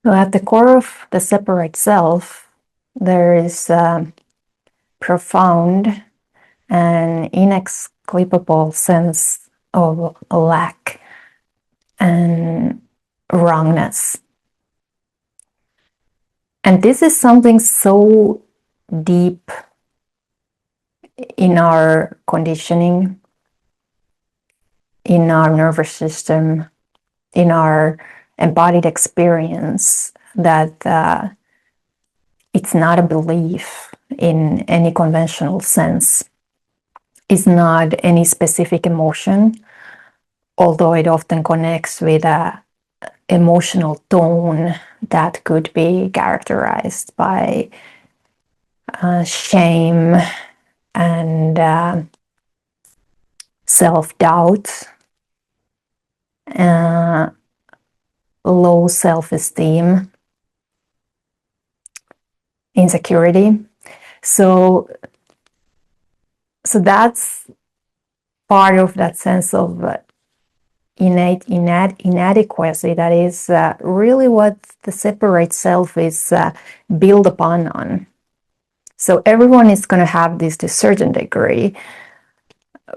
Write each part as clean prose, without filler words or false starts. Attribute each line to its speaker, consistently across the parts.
Speaker 1: So at the core of the separate self, there is a profound and inexplicable sense of lack and wrongness. And this is something so deep in our conditioning, in our nervous system, in our embodied experience, that it's not a belief in any conventional sense. It's not any specific emotion, although it often connects with a emotional tone that could be characterized by shame and self-doubt, low self-esteem, insecurity. So that's part of that sense of innate inadequacy that is really what the separate self is built upon. So everyone is going to have this to a certain degree,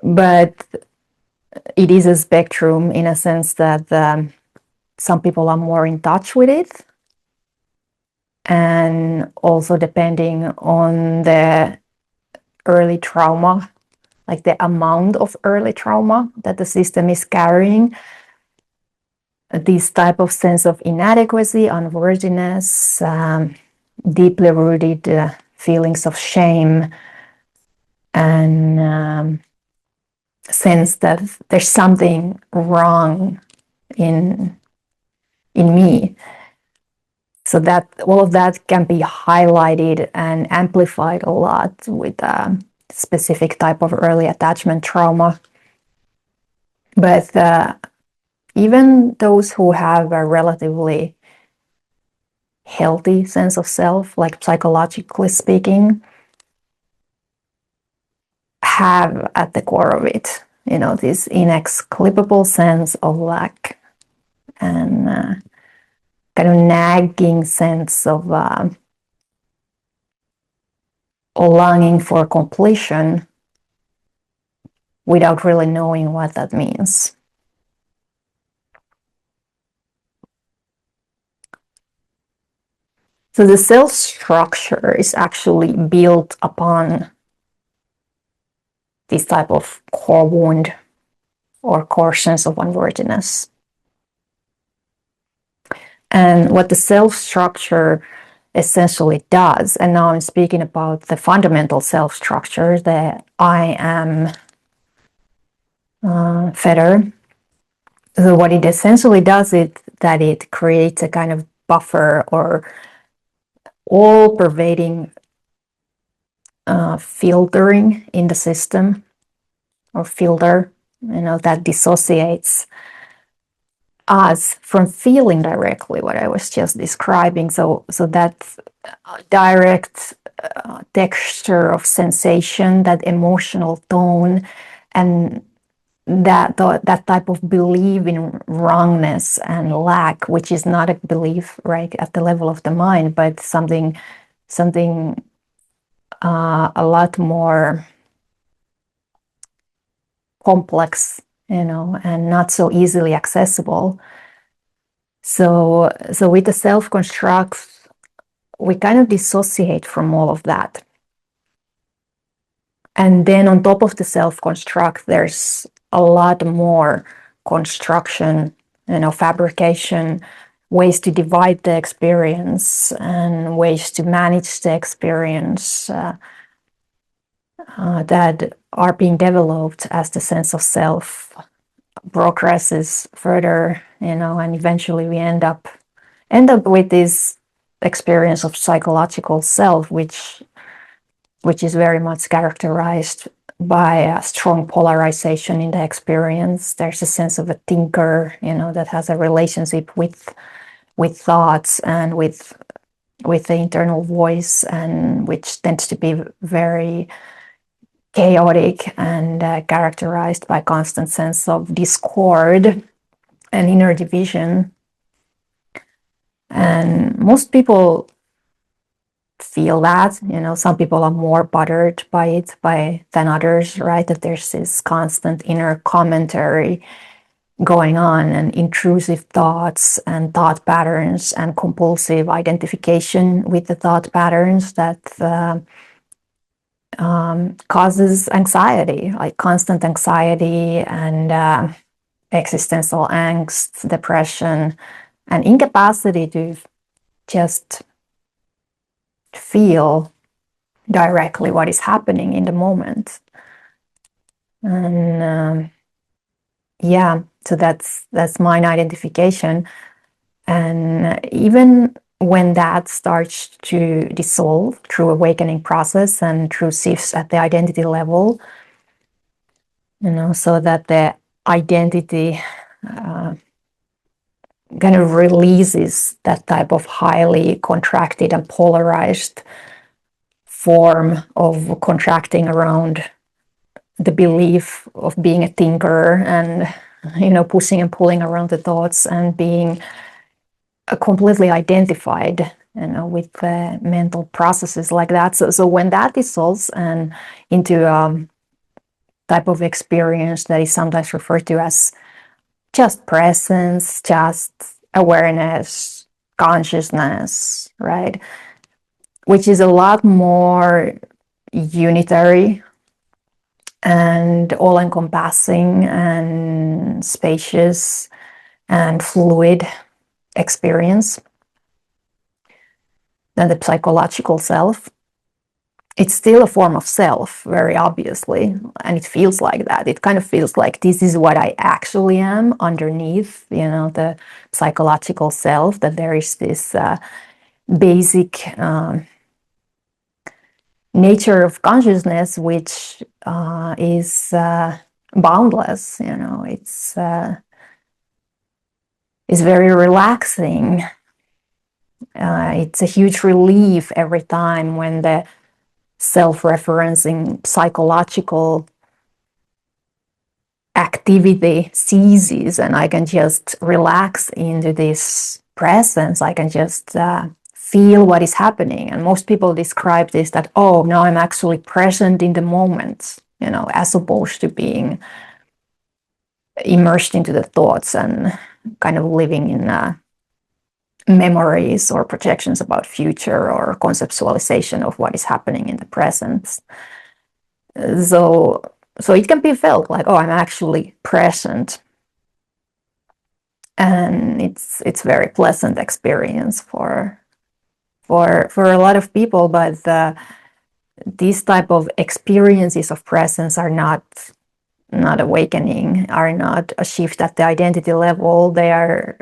Speaker 1: but it is a spectrum in a sense that some people are more in touch with it, and also depending on the early trauma, like the amount of early trauma that the system is carrying, this type of sense of inadequacy, unworthiness, deeply rooted feelings of shame, and sense that there's something wrong in me. So that all of that can be highlighted and amplified a lot with a specific type of early attachment trauma. But even those who have a relatively healthy sense of self, like psychologically speaking, have at the core of it, this inexplicable sense of lack and kind of nagging sense of longing for completion without really knowing what that means. So the self structure is actually built upon this type of core wound or core sense of unworthiness. And what the self structure essentially does, and now I'm speaking about the fundamental self structure, the I am fetter. So what it essentially does is that it creates a kind of buffer or all-pervading filtering in the system, or filter, that dissociates us from feeling directly what I was just describing. So that direct texture of sensation, that emotional tone, and that type of belief in wrongness and lack, which is not a belief, right, at the level of the mind, but something a lot more complex, and not so easily accessible. So with the self-construct, we kind of dissociate from all of that. And then on top of the self-construct, there's a lot more construction, fabrication, ways to divide the experience and ways to manage the experience that are being developed as the sense of self progresses further, and eventually we end up with this experience of psychological self, which is very much characterized by a strong polarization in the experience. There's a sense of a thinker, that has a relationship with thoughts and with the internal voice, and which tends to be very chaotic and characterized by constant sense of discord and inner division. And And most people feel that, some people are more bothered by it than others, right? That there's this constant inner commentary going on, and intrusive thoughts and thought patterns and compulsive identification with the thought patterns that causes anxiety, like constant anxiety and existential angst, depression, and incapacity to just feel directly what is happening in the moment. And yeah, so that's mine identification. And even when that starts to dissolve through awakening process and through shifts at the identity level, so that the identity kind of releases that type of highly contracted and polarized form of contracting around the belief of being a thinker and pushing and pulling around the thoughts and being completely identified with mental processes like that. So when that dissolves and into a type of experience that is sometimes referred to as just presence, just awareness, consciousness, right? Which is a lot more unitary and all-encompassing and spacious and fluid experience than the psychological self. It's still a form of self, very obviously, and it feels like that. It kind of feels like this is what I actually am underneath, the psychological self, that there is this basic nature of consciousness, which is boundless. It's very relaxing. It's a huge relief every time when the self-referencing psychological activity ceases and I can just relax into this presence. I can just feel what is happening. And most people describe this that, oh, now I'm actually present in the moment, as opposed to being immersed into the thoughts and kind of living in memories or projections about future or conceptualization of what is happening in the present. So it can be felt like, oh, I'm actually present. And it's very pleasant experience for a lot of people, but these type of experiences of presence are not awakening, are not a shift at the identity level. They are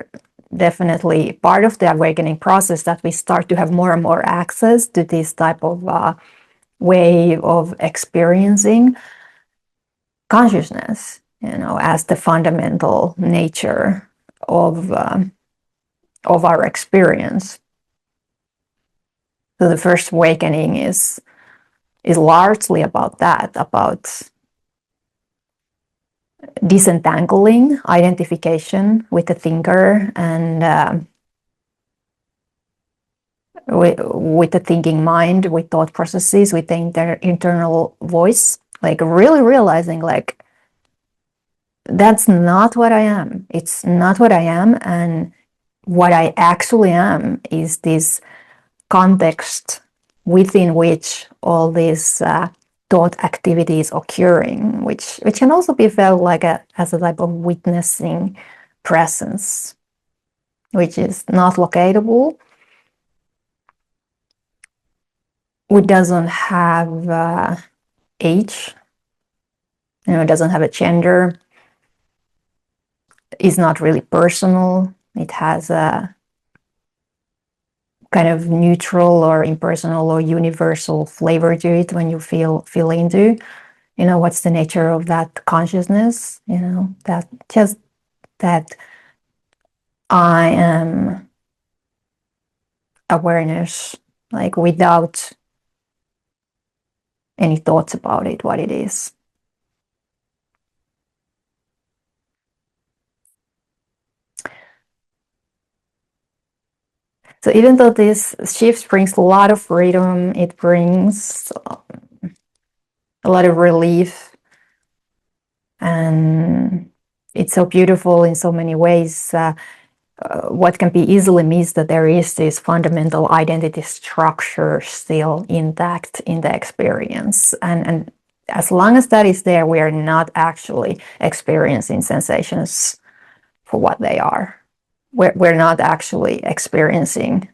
Speaker 1: definitely part of the awakening process, that we start to have more and more access to this type of way of experiencing consciousness, as the fundamental nature of our experience. So the first awakening is largely about that, about disentangling identification with the thinker and with the thinking mind, with thought processes, with the internal voice, like really realizing like that's not what I am. It's not what I am, and what I actually am is this context within which all these thought activity is occurring, which can also be felt like as a type of witnessing presence, which is not locatable, which doesn't have age, it doesn't have a gender, is not really personal. It has a kind of neutral or impersonal or universal flavor to it when you feel into, what's the nature of that consciousness, that just that I am awareness, like without any thoughts about it, what it is. So even though this shift brings a lot of freedom, it brings a lot of relief, and it's so beautiful in so many ways. What can be easily missed, that there is this fundamental identity structure still intact in the experience, and as long as that is there, we are not actually experiencing sensations for what they are. We're not actually experiencing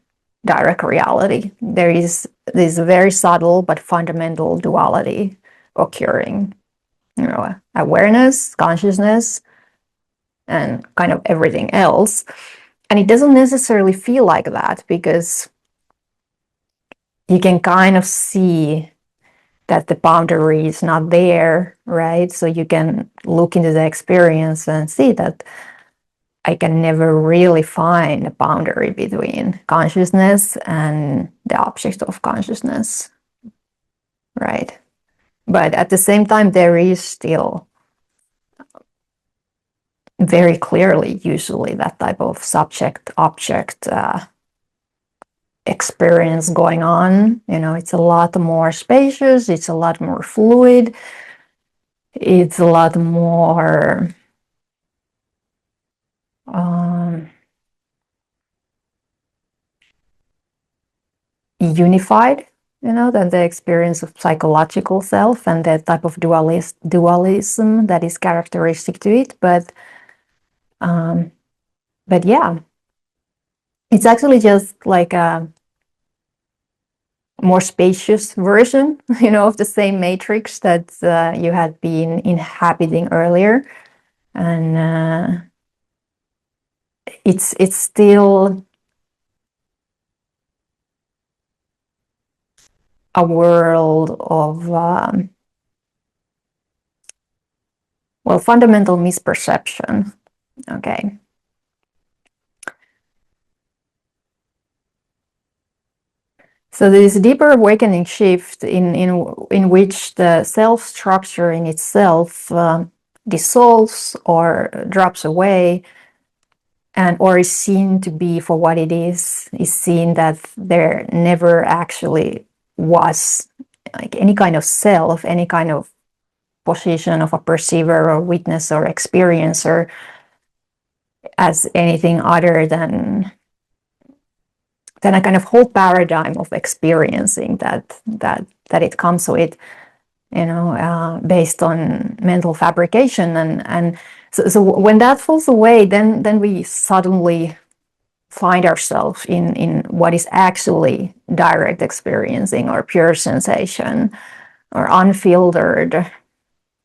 Speaker 1: direct reality. There is this very subtle but fundamental duality occurring. You know, awareness, consciousness, and kind of everything else. And it doesn't necessarily feel like that, because you can kind of see that the boundary is not there, right? So you can look into the experience and see that I can never really find a boundary between consciousness and the object of consciousness, right? But at the same time, there is still very clearly usually that type of subject-object experience going on. You know, it's a lot more spacious, it's a lot more fluid, it's a lot more unified, you know, than the experience of psychological self and the type of dualism that is characteristic to it. But yeah, it's actually just like a more spacious version, you know, of the same matrix that you had been inhabiting earlier. And it's still a world of well, fundamental misperception. Okay. So this deeper awakening shift in which the self structure in itself dissolves or drops away, and or is seen to be for what it is seen that there never actually was like any kind of self, any kind of position of a perceiver or witness or experiencer as anything other than a kind of whole paradigm of experiencing that it comes with, you know, based on mental fabrication. And so when that falls away, then we suddenly find ourselves in what is actually direct experiencing or pure sensation or unfiltered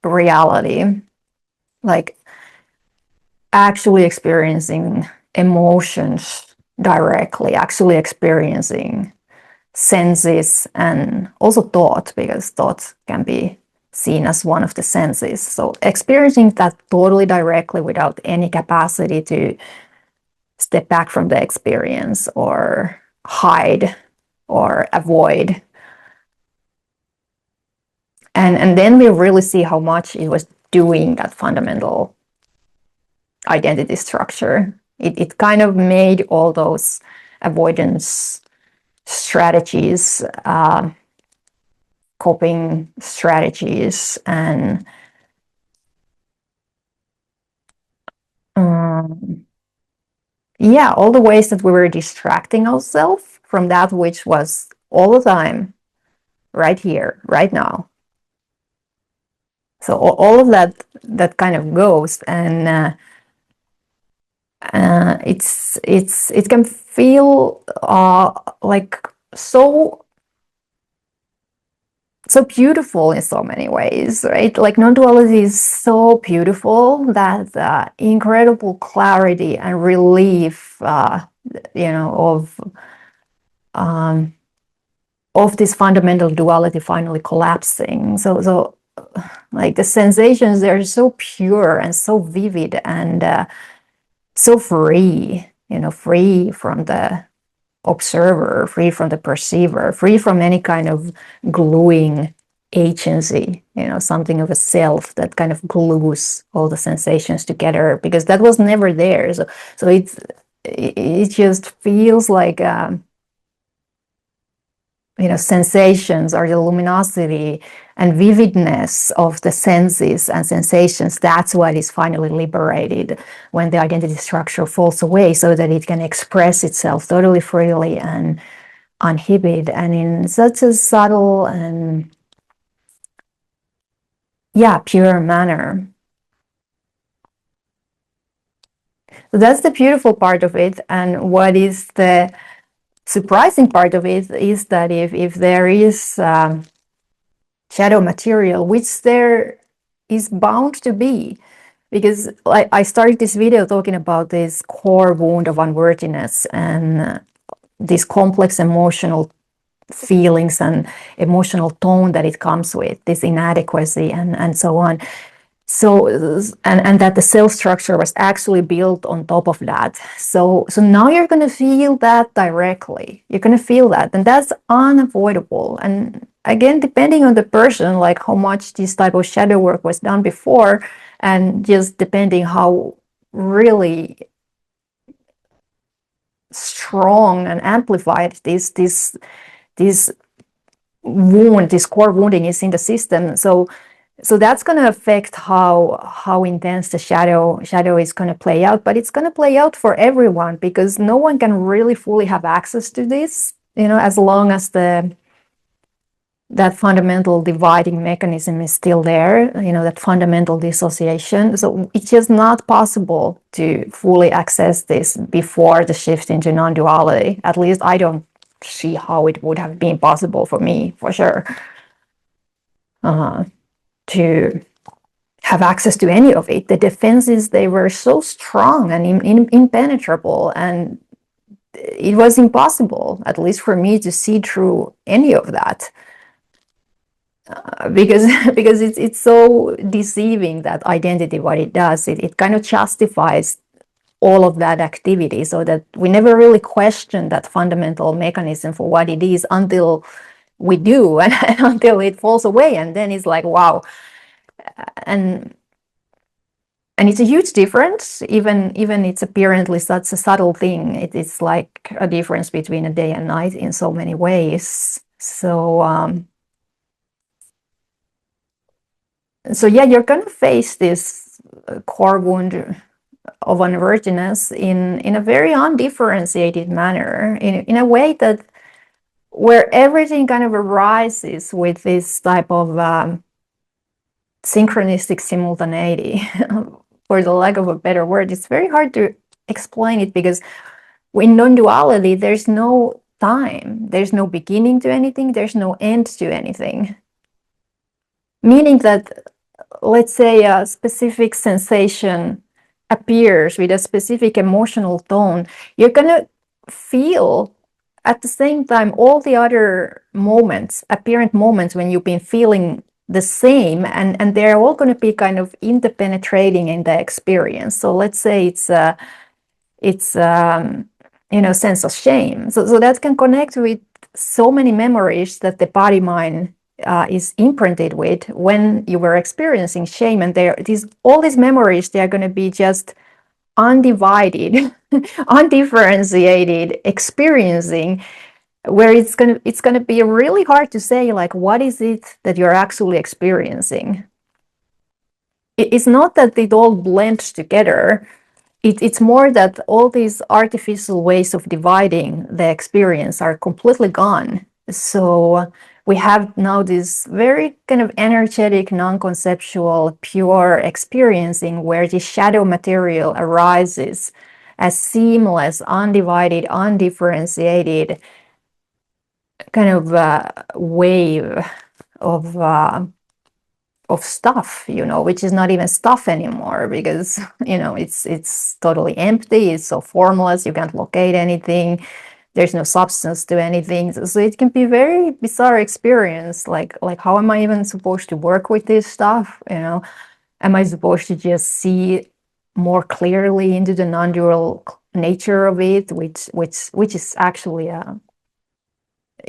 Speaker 1: reality, like actually experiencing emotions directly, actually experiencing senses and also thought, because thought can be seen as one of the senses. So experiencing that totally directly without any capacity to step back from the experience or hide or avoid. And then we really see how much it was doing that fundamental identity structure. It kind of made all those avoidance strategies, coping strategies, and yeah, all the ways that we were distracting ourselves from that which was all the time right here, right now. So all of that kind of goes, and it can feel like so beautiful in so many ways, right? Like non-duality is so beautiful, that incredible clarity and relief, you know, of this fundamental duality finally collapsing. So like the sensations, they're so pure and so vivid and so free, you know, free from the observer, free from the perceiver, free from any kind of gluing agency, you know, something of a self that kind of glues all the sensations together, because that was never there. So it just feels like sensations, or the luminosity and vividness of the senses and sensations. That's what is finally liberated when the identity structure falls away, so that it can express itself totally freely and uninhibited, and in such a subtle and pure manner. So that's the beautiful part of it. And what is the surprising part of it is that if there is shadow material, which there is bound to be, because I started this video talking about this core wound of unworthiness and these complex emotional feelings and emotional tone that it comes with, this inadequacy and so on. So, and that the cell structure was actually built on top of that. So now you're going to feel that directly. You're going to feel that, and that's unavoidable. And again, depending on the person, like how much this type of shadow work was done before, and just depending how really strong and amplified this wound, this core wounding is in the system. So that's going to affect how intense the shadow is going to play out. But it's going to play out for everyone, because no one can really fully have access to this, as long as that fundamental dividing mechanism is still there, that fundamental dissociation. So it's just not possible to fully access this before the shift into non-duality. At least I don't see how it would have been possible for me, for sure, to have access to any of it. The defenses, they were so strong and impenetrable, and it was impossible, at least for me, to see through any of that. Because it's so deceiving, that identity, what it does. It kind of justifies all of that activity, so that we never really question that fundamental mechanism for what it is until we do, and until it falls away, and then it's like, wow. And it's a huge difference, even it's apparently such a subtle thing. It's like a difference between a day and night in so many ways. So yeah, you're going to face this core wound of unworthiness in a very undifferentiated manner, in a way that where everything kind of arises with this type of synchronistic simultaneity. For the lack of a better word, it's very hard to explain it, because in non-duality, there's no time, there's no beginning to anything, there's no end to anything. Meaning that, let's say a specific sensation appears with a specific emotional tone, you're gonna feel at the same time all the other moments, apparent moments, when you've been feeling the same, and they're all going to be kind of interpenetrating in the experience. So let's say it's sense of shame. So that can connect with so many memories that the body mind is imprinted with when you were experiencing shame, and all these memories, they are going to be just undivided, undifferentiated experiencing, where it's gonna be really hard to say, like, what is it that you're actually experiencing. It's not that it all blends together. It's more that all these artificial ways of dividing the experience are completely gone. So we have now this very kind of energetic, non-conceptual, pure experiencing, where the shadow material arises as seamless, undivided, undifferentiated kind of wave of stuff, which is not even stuff anymore, because it's totally empty. It's so formless. You can't locate anything. There's no substance to anything. So it can be a very bizarre experience. Like how am I even supposed to work with this stuff? Am I supposed to just see more clearly into the non-dual nature of it, which is actually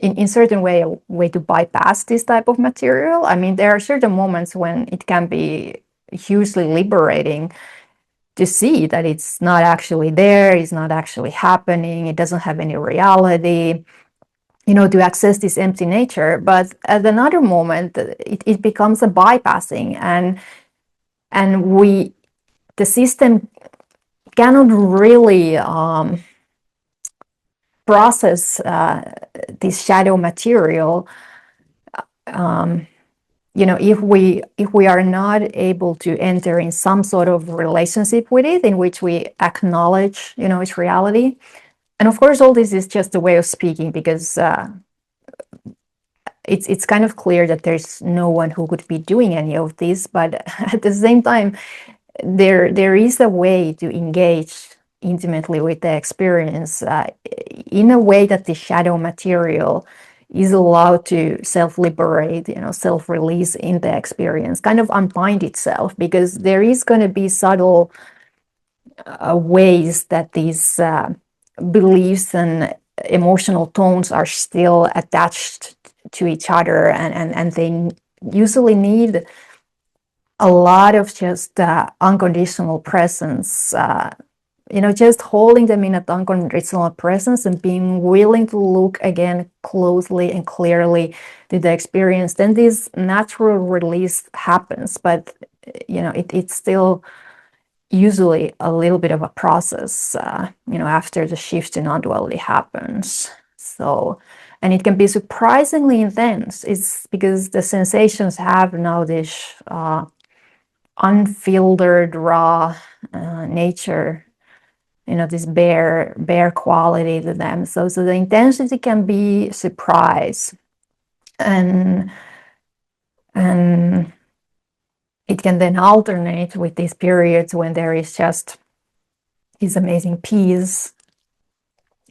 Speaker 1: in certain way, a way to bypass this type of material. I mean, there are certain moments when it can be hugely liberating to see that it's not actually there, it's not actually happening, it doesn't have any reality, to access this empty nature. But at another moment, it becomes a bypassing, and the system cannot really process this shadow material. If we are not able to enter in some sort of relationship with it in which we acknowledge, its reality. And of course, all this is just a way of speaking, because it's kind of clear that there's no one who could be doing any of this. But at the same time, there is a way to engage intimately with the experience in a way that the shadow material is allowed to self-liberate, self-release in the experience, kind of unbind itself, because there is going to be subtle ways that these beliefs and emotional tones are still attached to each other, and they usually need a lot of just unconditional presence, just holding them in an unconditional presence and being willing to look again closely and clearly to the experience. Then this natural release happens, but it's still usually a little bit of a process, after the shift in non-duality happens. And it can be surprisingly intense. It's because the sensations have now this unfiltered, raw nature, this bare quality to them. So the intensity can be surprise, and it can then alternate with these periods when there is just this amazing peace,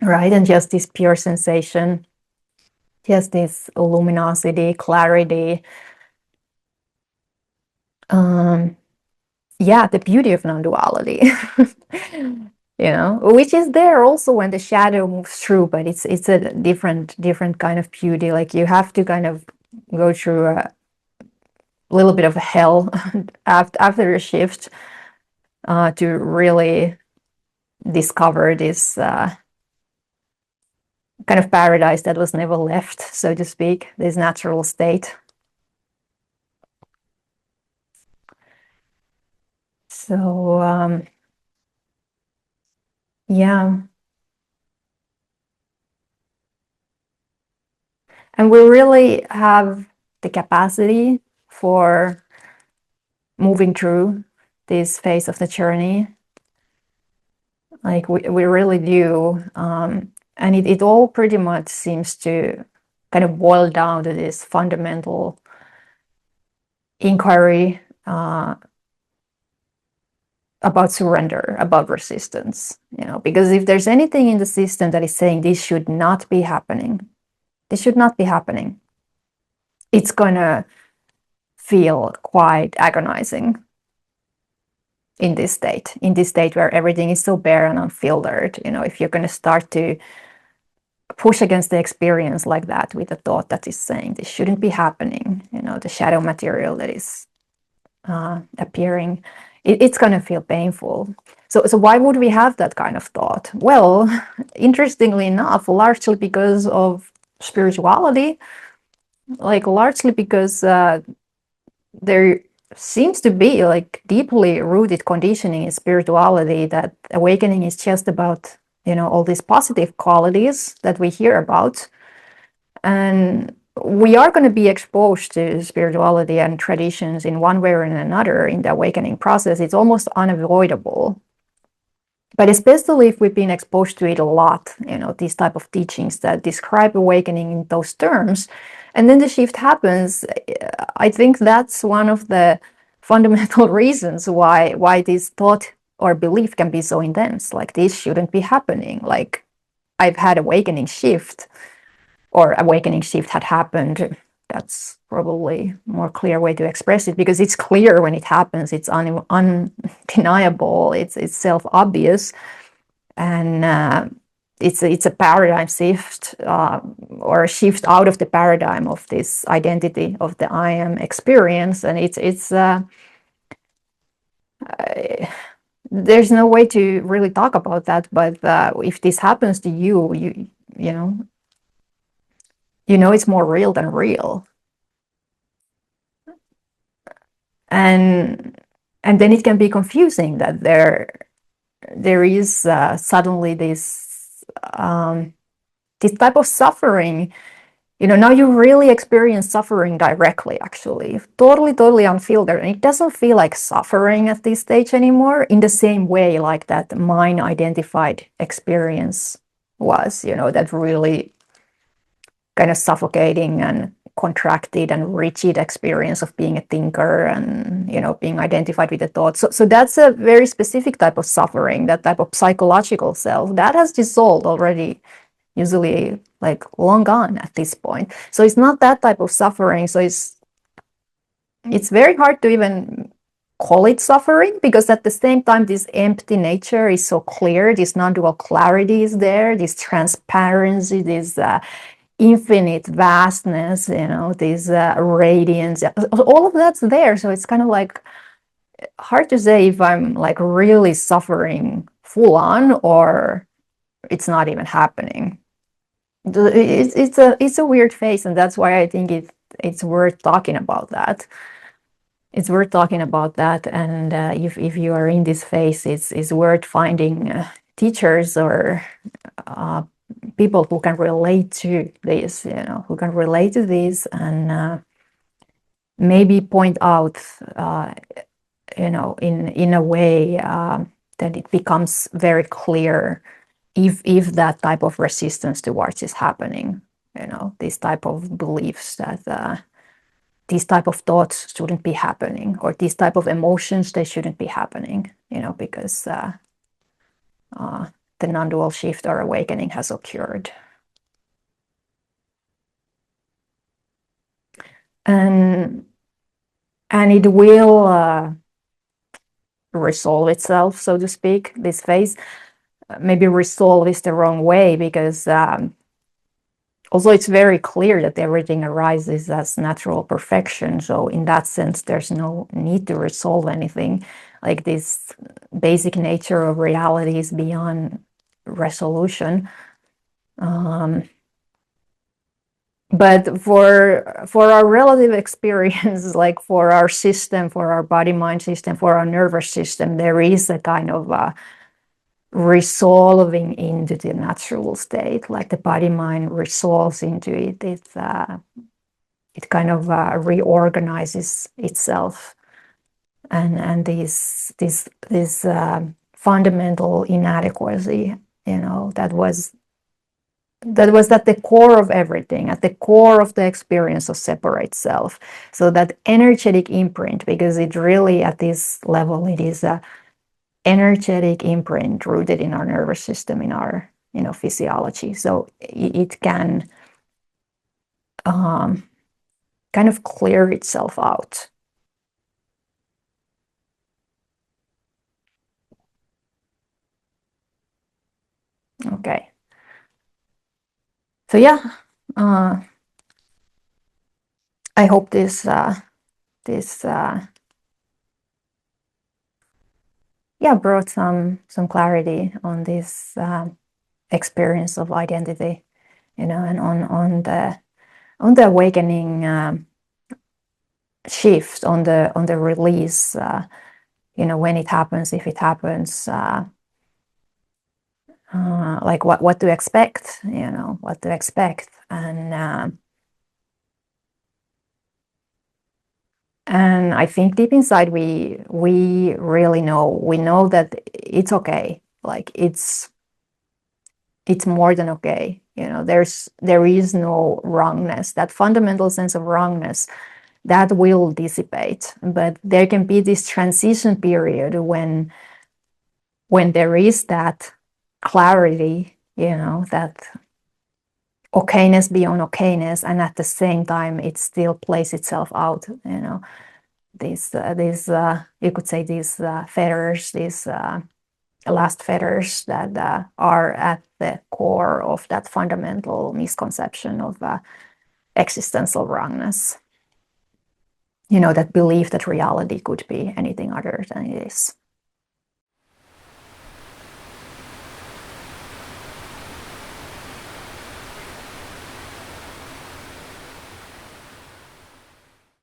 Speaker 1: right? And just this pure sensation, just this luminosity, clarity. The beauty of non-duality, which is there also when the shadow moves through, but it's a different kind of beauty. Like, you have to kind of go through a little bit of hell after a shift to really discover this kind of paradise that was never left, so to speak, this natural state. So and we really have the capacity for moving through this phase of the journey. Like, we really do. And it all pretty much seems to kind of boil down to this fundamental inquiry about surrender, about resistance, because if there's anything in the system that is saying this should not be happening, it's going to feel quite agonizing in this state where everything is so bare and unfiltered. If you're going to start to push against the experience like that with a thought that is saying this shouldn't be happening, the shadow material that is appearing, it's going to feel painful. So why would we have that kind of thought? Well, interestingly enough, largely because of spirituality, like largely because there seems to be like deeply rooted conditioning in spirituality that awakening is just about, all these positive qualities that we hear about. And we are going to be exposed to spirituality and traditions in one way or in another in the awakening process. It's almost unavoidable. But especially if we've been exposed to it a lot, these type of teachings that describe awakening in those terms, and then the shift happens, I think that's one of the fundamental reasons why this thought or belief can be so intense. Like, this shouldn't be happening. Like, I've had awakening shift, or awakening shift had happened. That's probably a more clear way to express it, because it's clear when it happens. It's undeniable. It's self-obvious, and it's a paradigm shift, or a shift out of the paradigm of this identity of the I am experience, and there's no way to really talk about that. But if this happens to you, you know it's more real than real. And then it can be confusing that there is suddenly this type of suffering. Now you really experience suffering directly, actually, totally unfiltered, and it doesn't feel like suffering at this stage anymore in the same way like that mind identified experience was, that really kind of suffocating and contracted and rigid experience of being a thinker and being identified with the thoughts. So that's a very specific type of suffering, that type of psychological self that has dissolved already, usually like long gone at this point. So it's not that type of suffering. So it's very hard to even call it suffering, because at the same time this empty nature is so clear, this non-dual clarity is there, this transparency, this infinite vastness, this radiance, all of that's there. So it's kind of like hard to say if I'm like really suffering full on or it's not even happening. It's a weird phase, and that's why I think it's worth talking about that. It's worth talking about that, and if you are in this phase, it's worth finding teachers or people who can relate to this, who can relate to this, and maybe point out, in a way that it becomes very clear if that type of resistance towards is happening, this type of beliefs that these type of thoughts shouldn't be happening, or these type of emotions, they shouldn't be happening, because the non-dual shift or awakening has occurred. And it will resolve itself, so to speak, this phase. Maybe resolve is the wrong way, because also it's very clear that everything arises as natural perfection. So in that sense, there's no need to resolve anything. Like this basic nature of reality is beyond resolution. But for our relative experience, like for our system, for our body-mind system, for our nervous system, there is a kind of resolving into the natural state. Like the body-mind resolves into it. It kind of reorganizes itself, and this fundamental inadequacy, that was at the core of everything, at the core of the experience of separate self. So that energetic imprint, because it really at this level, it is a energetic imprint rooted in our nervous system, in our physiology. So it can kind of clear itself out. Okay. So yeah, I hope this brought some clarity on this experience of identity, and on the awakening shift, on the release, when it happens, if it happens, like what to expect, what to expect, and I think deep inside we really know. We know that it's okay. Like it's more than okay. There is no wrongness. That fundamental sense of wrongness, that will dissipate. But there can be this transition period when there is that clarity, that okayness beyond okayness, and at the same time it still plays itself out. These you could say these fetters, these last fetters that are at the core of that fundamental misconception of existential wrongness. That belief that reality could be anything other than it is.